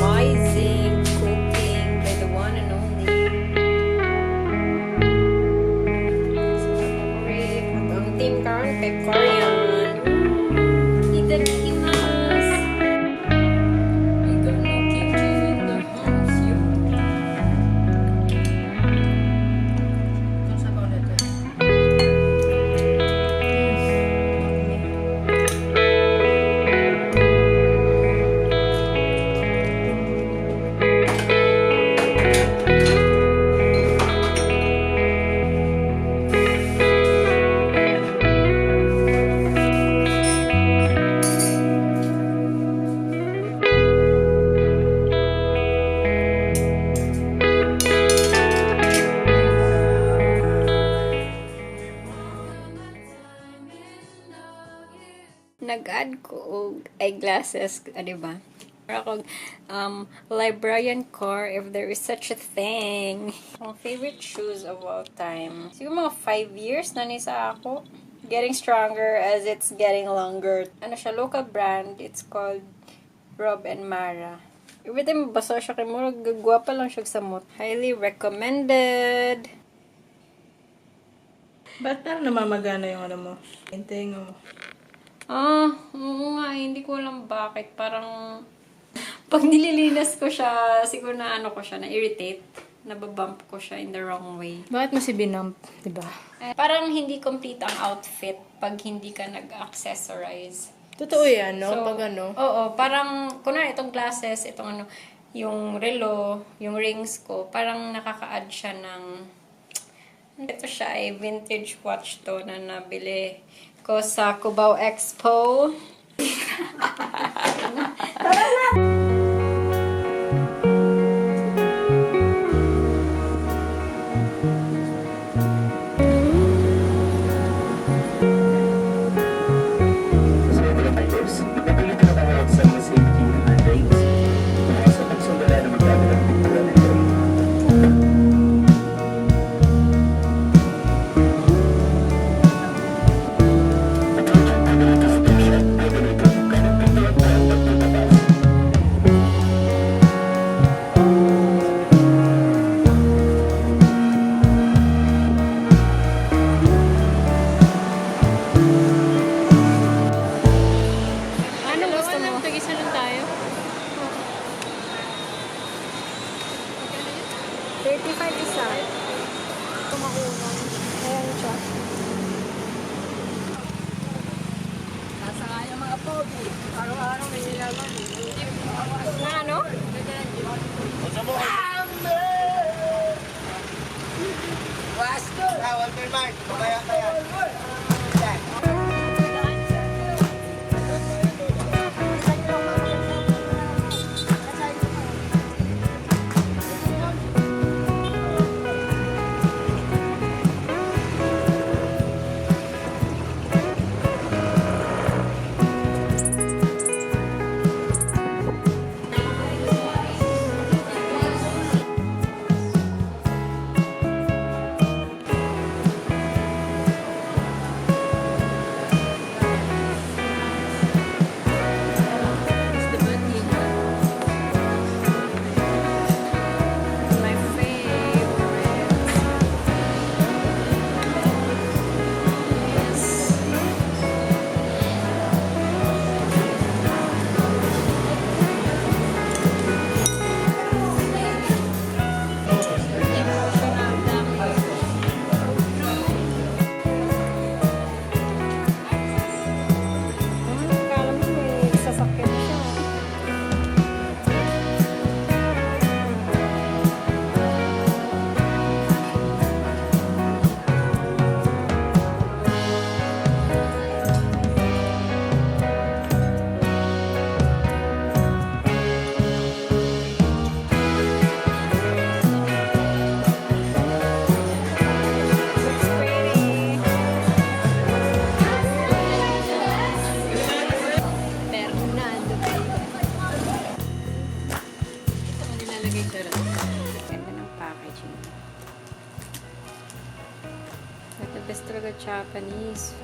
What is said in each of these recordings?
Amazing cooking by the one and only. So, ang team karon kay Korean. Itadakimasu. We got no kimchi in the house, yo. Nag-add ko og eyeglasses, di ba? Ako, librarian core, if there is such a thing. Ang favorite shoes of all time. Siguro mga 5 years na ni sa ako. Getting stronger as it's getting longer. Ano siya, local brand. It's called Rob and Mara. Every time basa siya kay murag gagwapa lang siya sa mot. Highly recommended. Ba't parang namamagana yung ano mo? Yung tenga mo. Oo nga, hindi ko alam bakit. Parang, pag nililinas ko siya, siguro na ano ko siya, na-irritate. Nababump ko siya in the wrong way. Bakit mo si binump, diba? Parang hindi complete ang outfit pag hindi ka nag-accessorize. Totoo yan, no? So, Pag ano? Oo, parang, kunwari itong glasses, itong ano, yung relo, yung rings ko, parang nakaka-add siya ng, ito siya ay vintage watch to na nabili ko sa Cubao Expo. Ano gusto mo? Tag-isa lang tayo. 35 isa. Tumakunan. Ayan siya. Nasa kaya mga pogi. Araw-araw may nilaman. Na ano? Wasto! Walter Mark. Kaya. Nalagay siya rin. Ganda ng packaging. At the best talaga Japanese.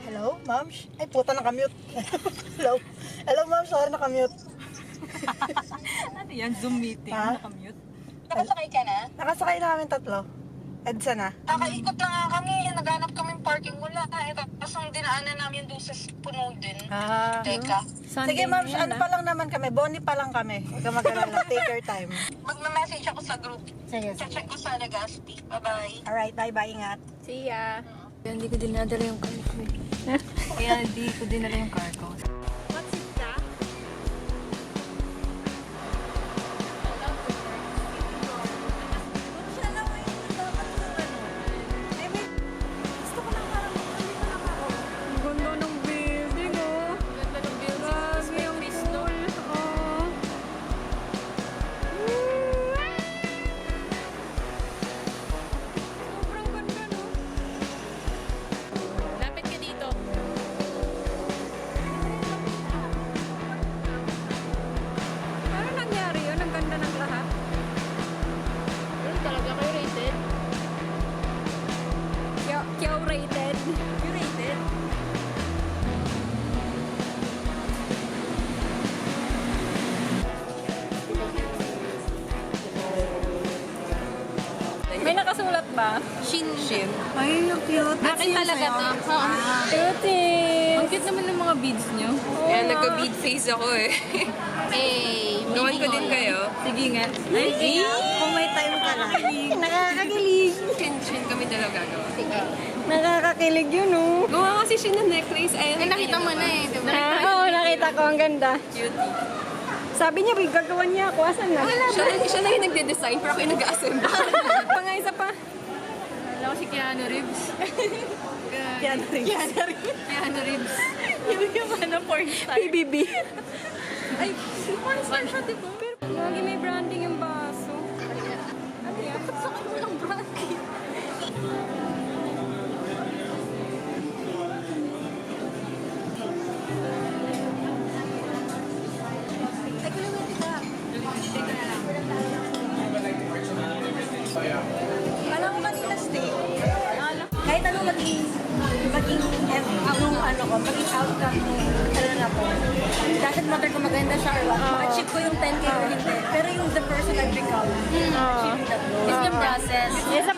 Hello, ma'am? Ay, puta, nakamute. Hello. Hello, ma'am. Sorry, nakamute. Ano yan? Zoom meeting. Ha? Nakamute. Nakasakay ka na? Nakasakay na kami tatlo. EDSA na. Nakaikot lang nga kami. Naghanap kami parking wala. Tapos ang dinaanan namin doon sa puno din. Teka. Sige, ma'am. Ano pa lang naman kami? Boni pa lang kami. Huwag ka mag-alala. Take your time. Magme-message ako sa group. Sige, Check ko sa Legazpi. Bye-bye. Alright, bye-bye. Ingat. See ya! Kaya hindi ko dinadala yung car ko. Kaya hindi ko dinala yung car ko. Ganda ng building, oh. Ganda ng building. Grabe yung pool. Oh. Sobrang ganda, no? Lapit ka dito. Paano nangyari yun? Ang ganda ng lahat. Pero talaga kayo rated. Curated. Curated? May nakasulat ba? Shin. Shin. Ay, yung cute. Akin talaga to. Cutie! Ang cute naman ng mga beads nyo. Kaya nagka-bead face ako eh. Hey, Gawin ko din kayo. Sige nga. Ay, kung may time ka na. Nakakakilig. Chin-chin kami dalawa gagawa. Nakakakilig yun, oh. Gawa kasi siya ng necklace. Ay, Nakita mo na eh. Diba? Oo, nakita ko. Ang ganda. Cutie. Sabi niya, gagawa niya ako. Asan na? Siya na yung nagde-design, pero ako yung nag-assemble. Pa nga, isa pa. Alam ko si Keanu Reeves. Yan rin. Keanu Reeves. Yung ano, porn star. PBB. Ay, porn star siya, diba? Lagi may branding yung baso. Ano yan? Sa kanya lang branding. Alam ko kanina stay. Kahit anong maging maging outcome ng ko. Doesn't matter kung maganda siya or what. Ma-achieve ko yung 10K or hindi. Pero yung the person I've become, achieve that goal. It's the process. It's a